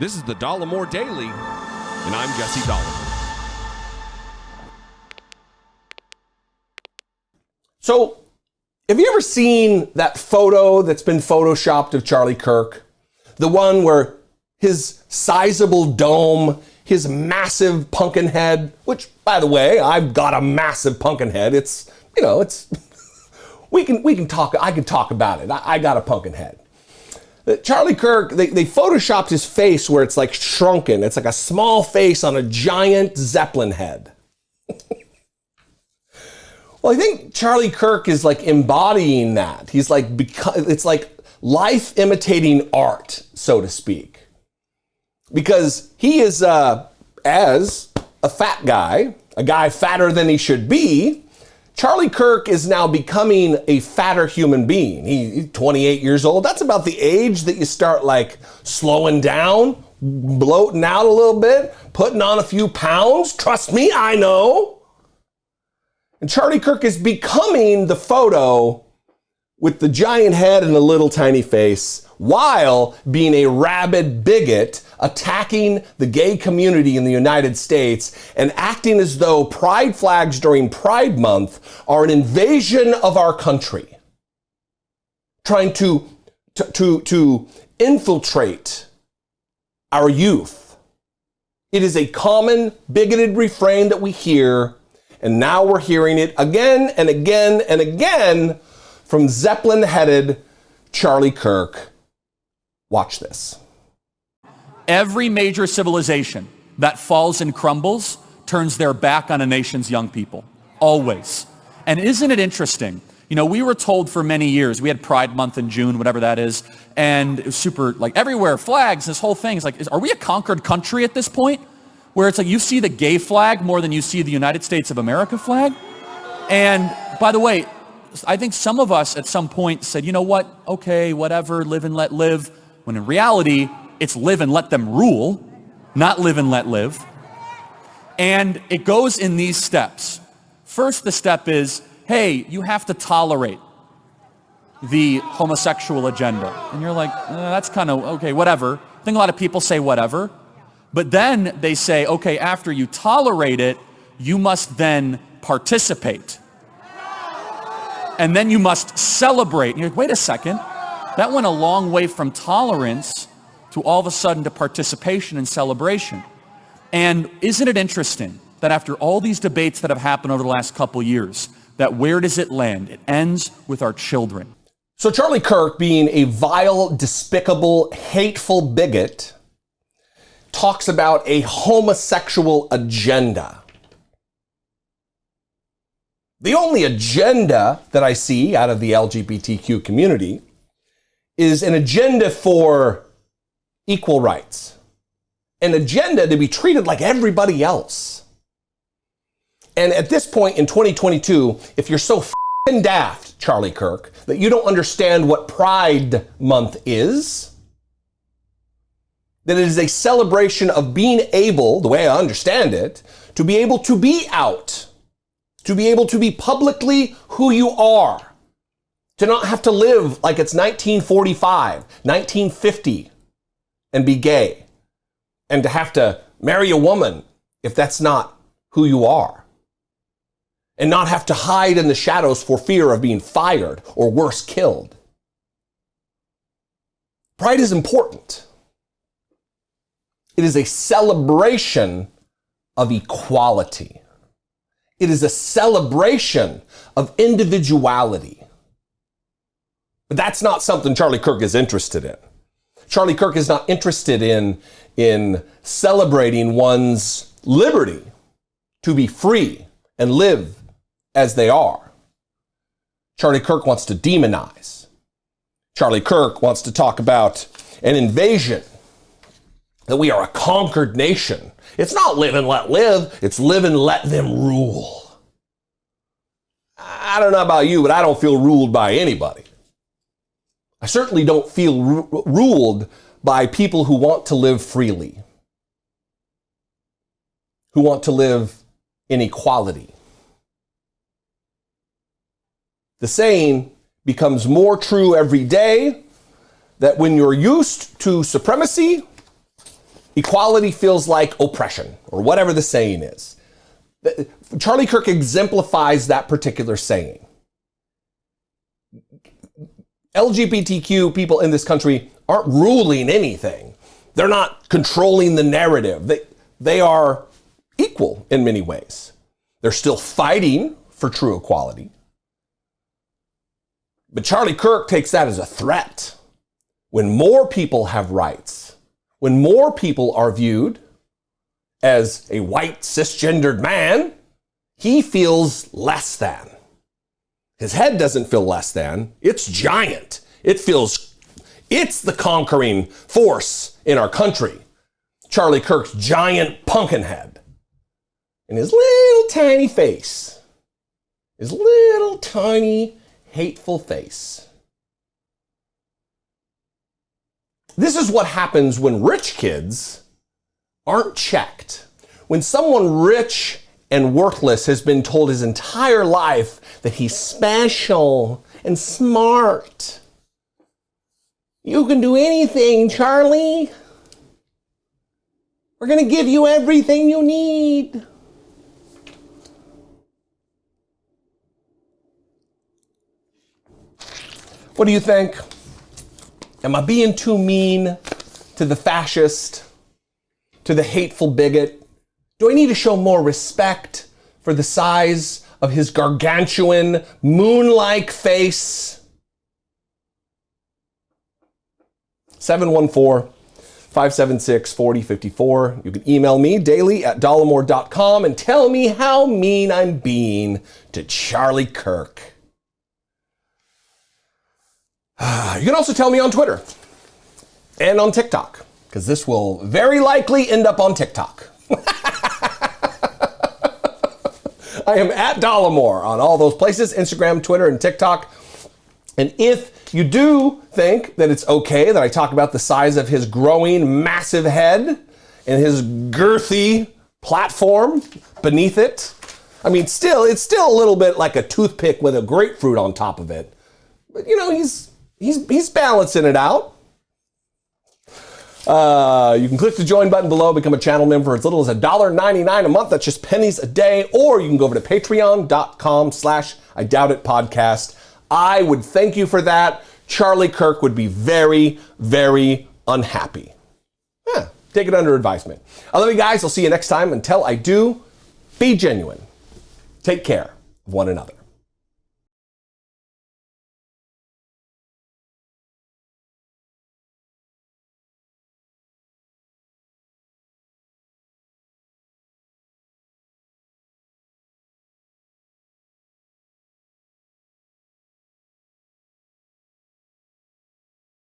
This is the Dollemore Daily, and I'm Jesse Dollemore. So, have you ever seen that photo that's been photoshopped of Charlie Kirk? The one where his sizable dome, his massive pumpkin head, which, by the way, I've got a massive pumpkin head. It's we can talk. I can talk about it. I got a pumpkin head. Charlie Kirk, they photoshopped his face where it's like shrunken. It's like a small face on a giant Zeppelin head. Well, I think Charlie Kirk is like embodying that. He's like, it's like life imitating art, so to speak. Because he is, as a fat guy, a guy fatter than he should be, Charlie Kirk is now becoming a fatter human being. He's 28 years old. That's about the age that you start like slowing down, bloating out a little bit, putting on a few pounds. Trust me, I know. And Charlie Kirk is becoming the photo with the giant head and the little tiny face, while being a rabid bigot, attacking the gay community in the United States and acting as though pride flags during Pride Month are an invasion of our country, trying to infiltrate our youth. It is a common bigoted refrain that we hear, and now we're hearing it again and again and again from Zeppelin-headed Charlie Kirk. Watch this. Every major civilization that falls and crumbles turns their back on a nation's young people. Always. And isn't it interesting? You know, we were told for many years, we had Pride Month in June, whatever that is, and it was super, like, everywhere, flags, this whole thing. It's like, are we a conquered country at this point? Where it's like you see the gay flag more than you see the United States of America flag? And by the way, I think some of us at some point said, you know what, okay, whatever, live and let live. When in reality, it's live and let them rule, not live and let live. And it goes in these steps. First, the step is, hey, you have to tolerate the homosexual agenda. And you're like, that's kind of, okay, whatever. I think a lot of people say whatever. But then they say, okay, after you tolerate it, you must then participate. And then you must celebrate. And you're like, wait a second. That went a long way from tolerance to all of a sudden to participation and celebration. And isn't it interesting that after all these debates that have happened over the last couple years, that where does it land? It ends with our children. So Charlie Kirk, being a vile, despicable, hateful bigot, talks about a homosexual agenda. The only agenda that I see out of the LGBTQ community is an agenda for equal rights, an agenda to be treated like everybody else. And at this point in 2022, if you're so f***ing daft, Charlie Kirk, that you don't understand what Pride Month is, that it is a celebration of being able, the way I understand it, to be able to be out, to be able to be publicly who you are, to not have to live like it's 1945, 1950, and be gay, and to have to marry a woman if that's not who you are, and not have to hide in the shadows for fear of being fired or worse, killed. Pride is important. It is a celebration of equality. It is a celebration of individuality. But that's not something Charlie Kirk is interested in. Charlie Kirk is not interested in celebrating one's liberty to be free and live as they are. Charlie Kirk wants to demonize. Charlie Kirk wants to talk about an invasion, that we are a conquered nation. It's not live and let live, it's live and let them rule. I don't know about you, but I don't feel ruled by anybody. I certainly don't feel ruled by people who want to live freely, who want to live in equality. The saying becomes more true every day that when you're used to supremacy, equality feels like oppression, or whatever the saying is. Charlie Kirk exemplifies that particular saying. LGBTQ people in this country aren't ruling anything. They're not controlling the narrative. They are equal in many ways. They're still fighting for true equality. But Charlie Kirk takes that as a threat. When more people have rights, when more people are viewed as a white cisgendered man, he feels less than. His head doesn't feel less than. It's giant. It's the conquering force in our country. Charlie Kirk's giant pumpkin head. And his little tiny face. His little tiny hateful face. This is what happens when rich kids aren't checked. When someone rich and worthless has been told his entire life that he's special and smart. You can do anything, Charlie. We're going to give you everything you need. What do you think? Am I being too mean to the fascist, to the hateful bigot? Do I need to show more respect for the size of his gargantuan, moon-like face? 714-576-4054. You can email me daily at dollemore.com and tell me how mean I'm being to Charlie Kirk. You can also tell me on Twitter and on TikTok, because this will very likely end up on TikTok. I am at Dollemore on all those places, Instagram, Twitter, and TikTok. And if you do think that it's okay that I talk about the size of his growing massive head and his girthy platform beneath it, I mean, it's still a little bit like a toothpick with a grapefruit on top of it. But you know, he's balancing it out. You can click the join button below, become a channel member for as little as $1.99 a month. That's just pennies a day. Or you can go over to patreon.com/IDoubtItPodcast. I would thank you for that. Charlie Kirk would be very, very unhappy. Yeah, take it under advisement. I love you guys. I'll see you next time. Until I do, be genuine. Take care of one another.